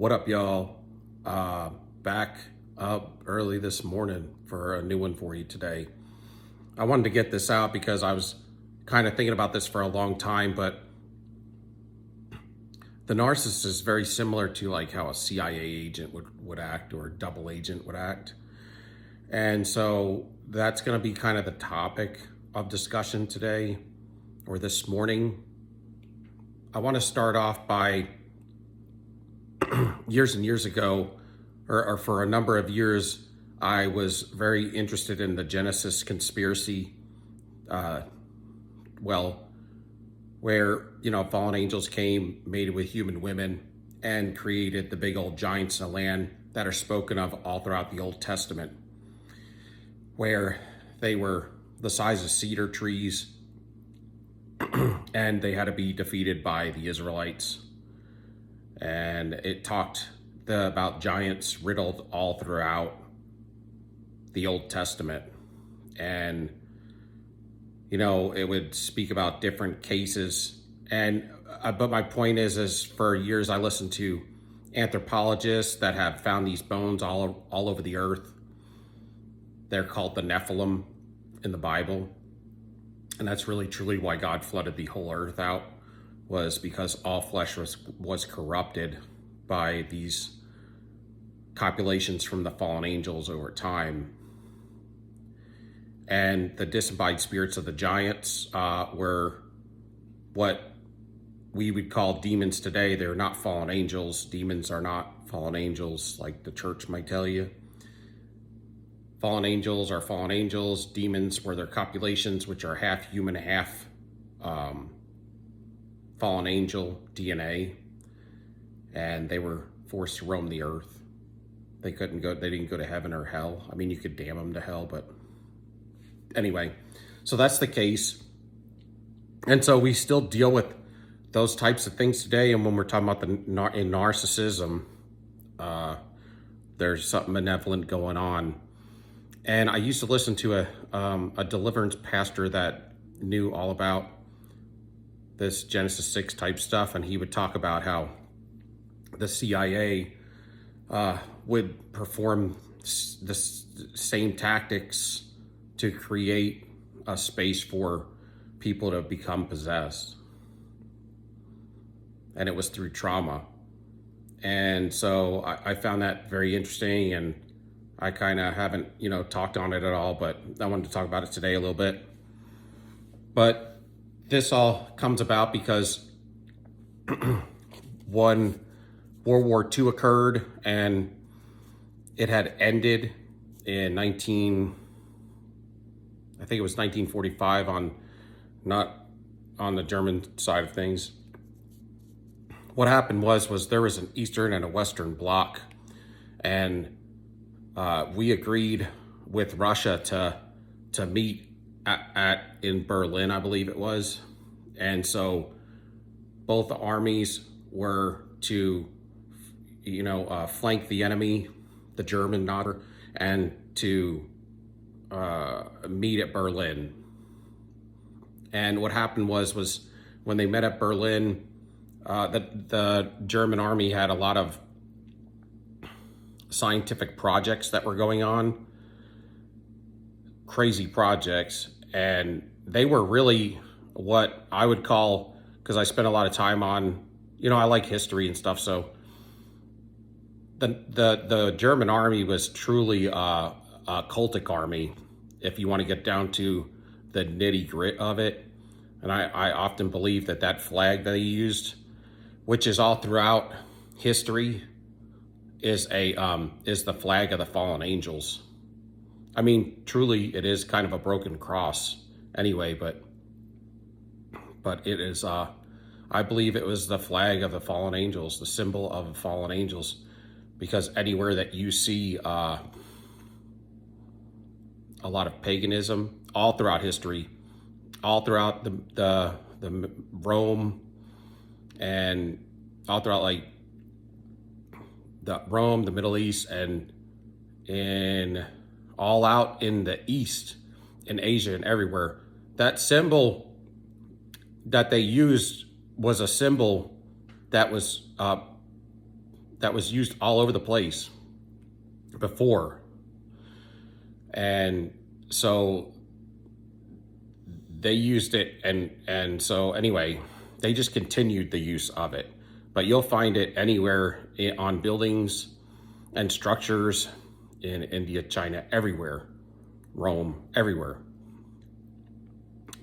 What up, y'all? Back up early this morning for a new one for you today. I wanted to get this out because I was kind of thinking about this for a long time, but the narcissist is very similar to like how a CIA agent would act, or a double agent would act. And so that's going to be kind of the topic of discussion today or this morning. I want to start off by years and years ago, or for a number of years, I was very interested in the Genesis conspiracy. Where, fallen angels came, mated with human women, and created the big old giants in the land that are spoken of all throughout the Old Testament, where they were the size of cedar trees and they had to be defeated by the Israelites. And it talked about giants riddled all throughout the Old Testament. And, it would speak about different cases. And, but my point is for years I listened to anthropologists that have found these bones all over the earth. They're called the Nephilim in the Bible. And that's really truly why God flooded the whole earth out, was because all flesh was corrupted by these copulations from the fallen angels over time. And the disembodied spirits of the giants were what we would call demons today. They're not fallen angels. Demons are not fallen angels, like the church might tell you. Fallen angels are fallen angels. Demons were their copulations, which are half human, half fallen angel DNA. And they were forced to roam the earth. They didn't go to heaven or hell. I mean, you could damn them to hell, but anyway, so that's the case. And so we still deal with those types of things today. And when we're talking about in narcissism, there's something malevolent going on. And I used to listen to a deliverance pastor that knew all about this Genesis 6 type stuff. And he would talk about how the CIA would perform the same tactics to create a space for people to become possessed. And it was through trauma. And so I found that very interesting, and I kind of haven't, talked on it at all, but I wanted to talk about it today a little bit. But this all comes about because when World War II occurred, and it had ended in 1945 not on the German side of things. What happened was there was an Eastern and a Western bloc, and we agreed with Russia to meet in Berlin, I believe it was. And so both the armies were to, flank the enemy, the German, and to meet at Berlin. And what happened was when they met at Berlin, the German army had a lot of scientific projects that were going on, crazy projects, and they were really what I would call, because I spent a lot of time on, I like history and stuff, so the German army was truly a cultic army, if you want to get down to the nitty grit of it. And I often believe that flag that he used, which is all throughout history, is the flag of the fallen angels. I mean, truly, it is kind of a broken cross anyway, but it is, I believe it was the flag of the fallen angels, the symbol of the fallen angels, because anywhere that you see a lot of paganism, all throughout history, all throughout the Rome, and all throughout like the Rome, the Middle East, and all out in the East, in Asia and everywhere, that symbol that they used was a symbol that that was used all over the place before. And so they used it, and so anyway, they just continued the use of it. But you'll find it anywhere on buildings and structures in India, China, everywhere, Rome, everywhere.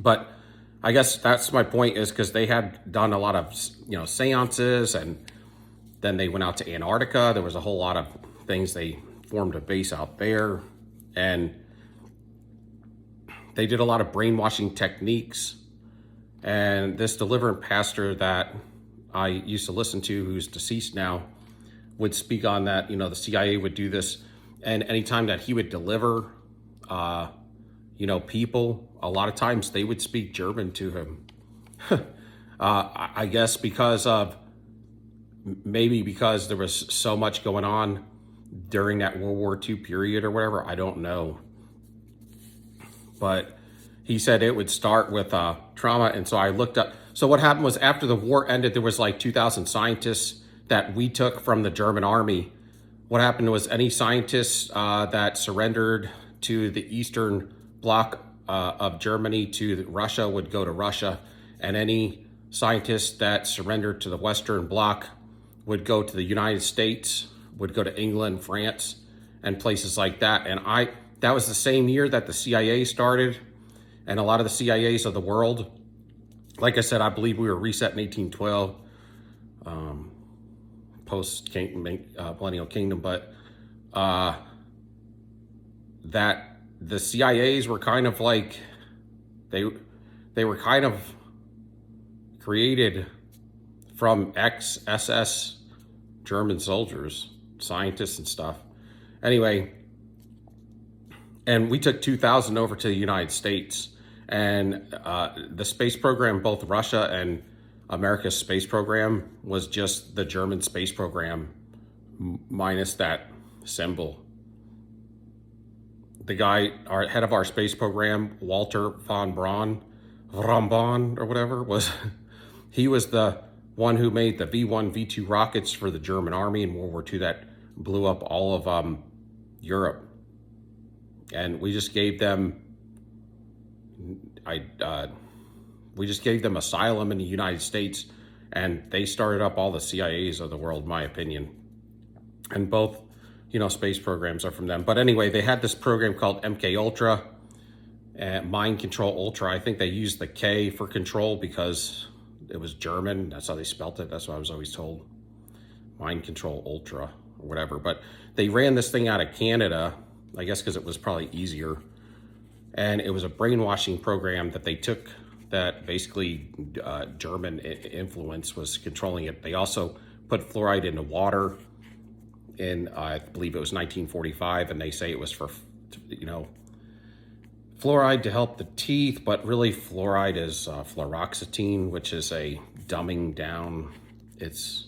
But I guess that's my point, is because they had done a lot of, seances, and then they went out to Antarctica. There was a whole lot of things. They formed a base out there, and they did a lot of brainwashing techniques. And this deliverant pastor that I used to listen to, who's deceased now, would speak on that. The CIA would do this, and anytime that he would deliver, people, a lot of times they would speak German to him. I guess because there was so much going on during that World War II period or whatever. I don't know. But he said it would start with trauma. And so I looked up. So what happened was, after the war ended, there was like 2,000 scientists that we took from the German army. What happened was, any scientists that surrendered to the Eastern Bloc of Germany to Russia would go to Russia. And any scientists that surrendered to the Western Bloc would go to the United States, would go to England, France, and places like that. And that was the same year that the CIA started, and a lot of the CIAs of the world. Like I said, I believe we were reset in 1812, post-Millennial Kingdom, but that the CIAs were kind of like, they were kind of created from ex-SS German soldiers, scientists and stuff. Anyway, and we took 2,000 over to the United States. And the space program, both Russia and America's space program, was just the German space program minus that symbol. The guy, our head of our space program, Walter von Braun, or whatever, he was the one who made the V1, V2 rockets for the German army in World War II that blew up all of Europe. And we just gave them, asylum in the United States, and they started up all the CIAs of the world, in my opinion. And both, space programs are from them. But anyway, they had this program called MK Ultra, Mind Control Ultra. I think they used the K for control because it was German. That's how they spelt it. That's what I was always told. Mind Control Ultra or whatever. But they ran this thing out of Canada, I guess because it was probably easier. And it was a brainwashing program that they took, that basically German influence was controlling it. They also put fluoride into water in, I believe it was 1945, and they say it was for, fluoride to help the teeth, but really fluoride is fluoxetine, which is a dumbing down. It's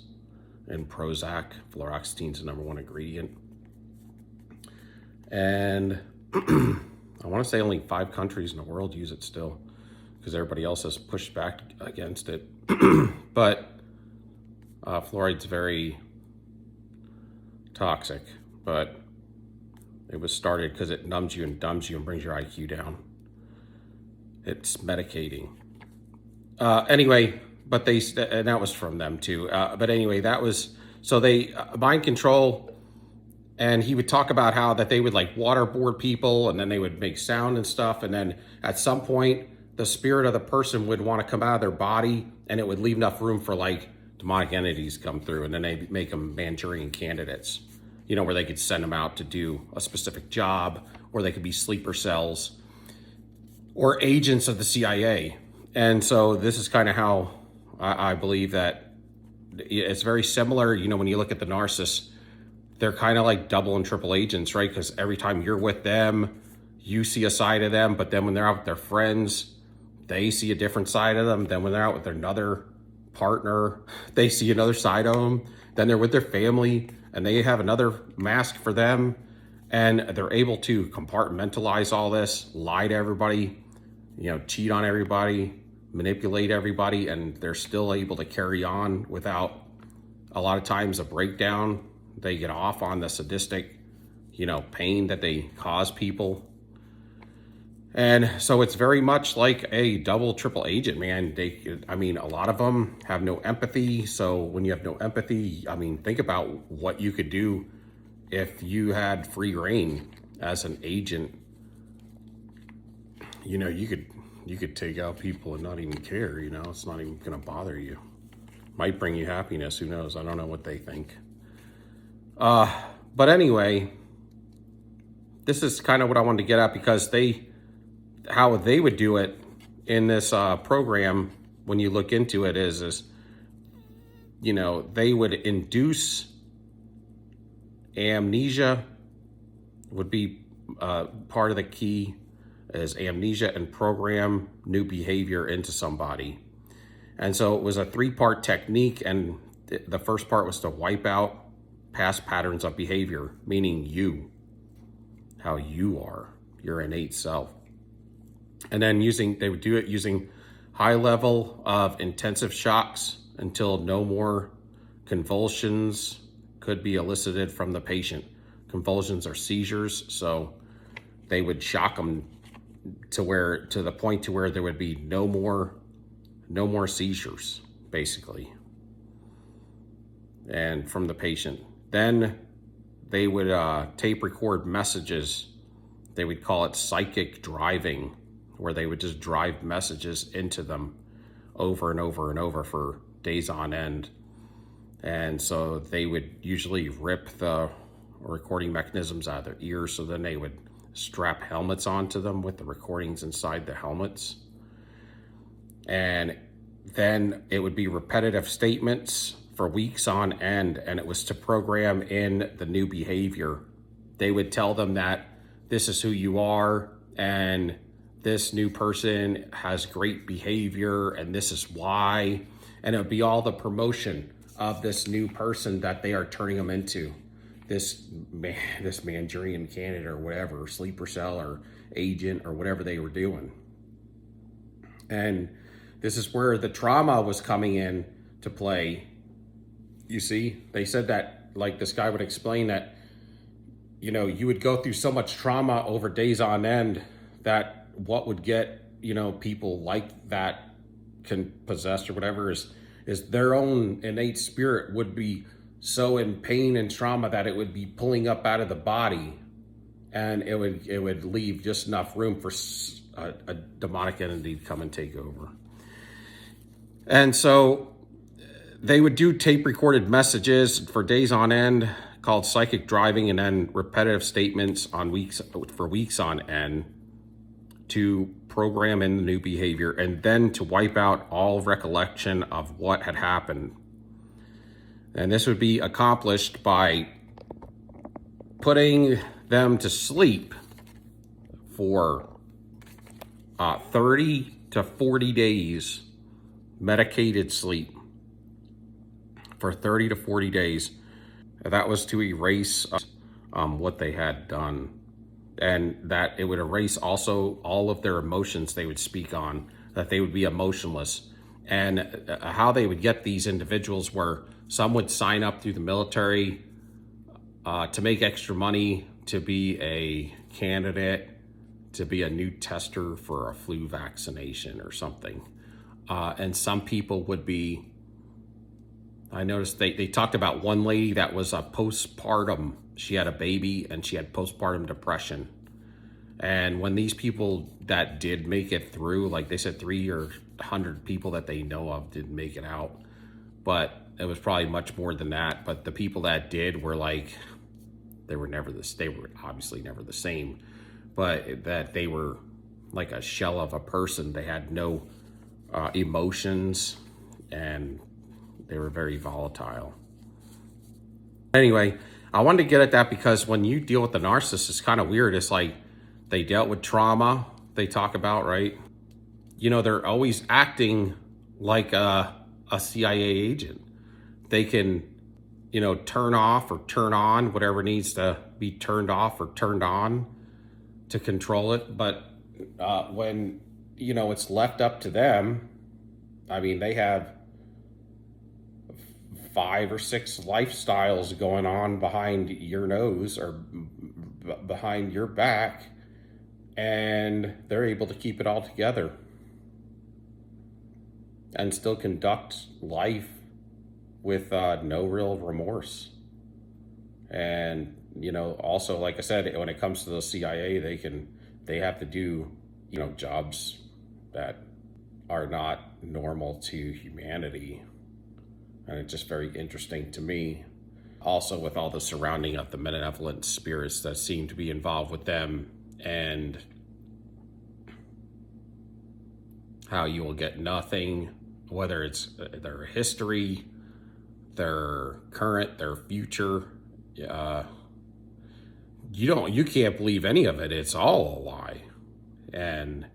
in Prozac. Fluoxetine is the #1 ingredient. And I want to say only 5 countries in the world use it still, because everybody else has pushed back against it. But fluoride's very toxic, but it was started because it numbs you and dumbs you and brings your IQ down. It's medicating. Anyway, but and that was from them too. But anyway, that was, so they, mind control. And he would talk about how that they would like waterboard people, and then they would make sound and stuff. And then at some point, the spirit of the person would want to come out of their body, and it would leave enough room for like demonic entities to come through. And then they make them Manchurian candidates, where they could send them out to do a specific job, or they could be sleeper cells or agents of the CIA. And so this is kind of how I believe that it's very similar. When you look at the narcissists, they're kind of like double and triple agents, right? Because every time you're with them, you see a side of them, but then when they're out with their friends, they see a different side of them. Then when they're out with another partner, they see another side of them. Then they're with their family, and they have another mask for them, and they're able to compartmentalize all this, lie to everybody, cheat on everybody, manipulate everybody, and they're still able to carry on without a lot of times a breakdown. They get off on the sadistic, pain that they cause people. And so it's very much like a double, triple agent, man. A lot of them have no empathy. So when you have no empathy, think about what you could do if you had free reign as an agent. You could take out people and not even care, it's not even gonna bother you. Might bring you happiness, who knows? I don't know what they think. But anyway, this is kind of what I wanted to get at, because how they would do it in this program, when you look into it, is they would induce amnesia, would be part of the key, is amnesia, and program new behavior into somebody. And so it was a 3-part technique, and the first part was to wipe out past patterns of behavior, meaning how you are, your innate self. And then they would do it using high level of intensive shocks until no more convulsions could be elicited from the patient. Convulsions are seizures, so they would shock them to the point to where there would be no more seizures, basically, and from the patient. Then they would tape record messages. They would call it psychic driving, where they would just drive messages into them over and over and over for days on end. And so they would usually rip the recording mechanisms out of their ears. So then they would strap helmets onto them with the recordings inside the helmets. And then it would be repetitive statements for weeks on end. And it was to program in the new behavior. They would tell them that this is who you are, and this new person has great behavior, and this is why. And it would be all the promotion of this new person that they are turning them into. This Manchurian candidate or whatever, sleeper cell or agent or whatever they were doing. And this is where the trauma was coming in to play. You see, they said that, like, this guy would explain that, you would go through so much trauma over days on end that what would get, people like that can possess or whatever is their own innate spirit would be so in pain and trauma that it would be pulling up out of the body, and it would leave just enough room for a demonic entity to come and take over. And so they would do tape recorded messages for days on end called psychic driving, and then repetitive statements for weeks on end to program in the new behavior, and then to wipe out all recollection of what had happened. And this would be accomplished by putting them to sleep for 30 to 40 days, medicated sleep for 30 to 40 days. That was to erase what they had done, and that it would erase also all of their emotions they would speak on, that they would be emotionless. And how they would get these individuals were, some would sign up through the military to make extra money, to be a candidate, to be a new tester for a flu vaccination or something. And some people would be, I noticed they talked about one lady that was a postpartum. She had a baby and she had postpartum depression. And when these people that did make it through, like they said, 3 or 100 people that they know of didn't make it out, but it was probably much more than that. But the people that did were like, they were obviously never the same, but that they were like a shell of a person. They had no emotions, and they were very volatile. Anyway, I wanted to get at that because when you deal with the narcissist, it's kind of weird. It's like they dealt with trauma, they talk about, right? They're always acting like a CIA agent. They can, turn off or turn on whatever needs to be turned off or turned on to control it. But when, it's left up to them, they have 5 or 6 lifestyles going on behind your nose or behind your back, and they're able to keep it all together and still conduct life with no real remorse. And also, like I said, when it comes to the CIA, they have to do jobs that are not normal to humanity. And it's just very interesting to me. Also, with all the surrounding of the malevolent spirits that seem to be involved with them, and how you will get nothing, whether it's their history, their current, their future. You can't believe any of it. It's all a lie. And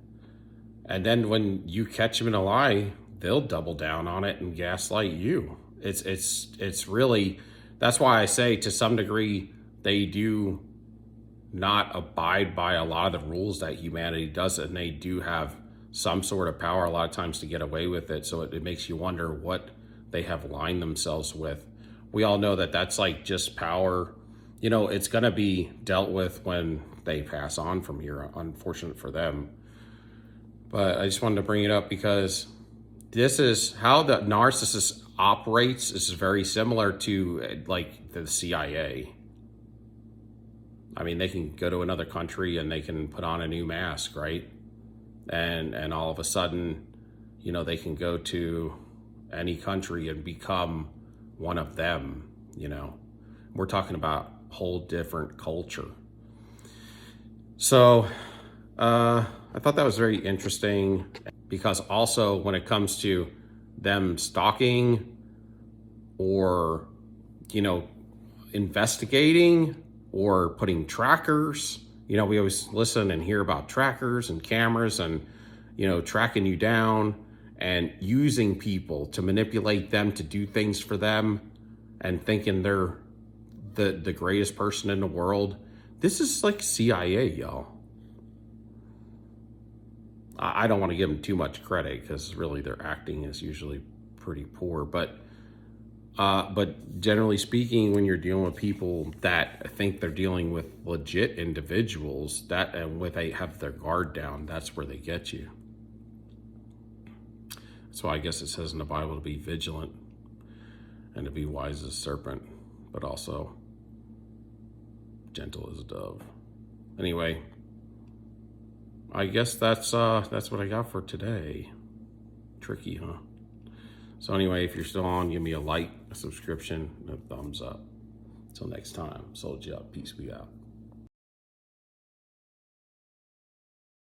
then when you catch them in a lie, they'll double down on it and gaslight you. It's really, that's why I say to some degree they do not abide by a lot of the rules that humanity does, and they do have some sort of power a lot of times to get away with it. So it makes you wonder what they have aligned themselves with. We all know that that's like just power. It's going to be dealt with when they pass on from here, unfortunate for them. But I just wanted to bring it up because this is how the narcissist operates. This is very similar to like the CIA. I mean, they can go to another country and they can put on a new mask, right? And all of a sudden, they can go to any country and become one of them. We're talking about a whole different culture. So I thought that was very interesting, because also when it comes to them stalking or investigating or putting trackers, we always listen and hear about trackers and cameras and tracking you down and using people to manipulate them to do things for them and thinking they're the greatest person in the world. This is like CIA, y'all. I don't want to give them too much credit, because really their acting is usually pretty poor. But generally speaking, when you're dealing with people that think they're dealing with legit individuals, that and when they have their guard down, that's where they get you. That's why I guess it says in the Bible to be vigilant and to be wise as a serpent, but also gentle as a dove. Anyway, I guess that's what I got for today. Tricky, huh? So anyway, if you're still on, give me a like, a subscription, and a thumbs up. Until next time, soldier up. Peace, we out.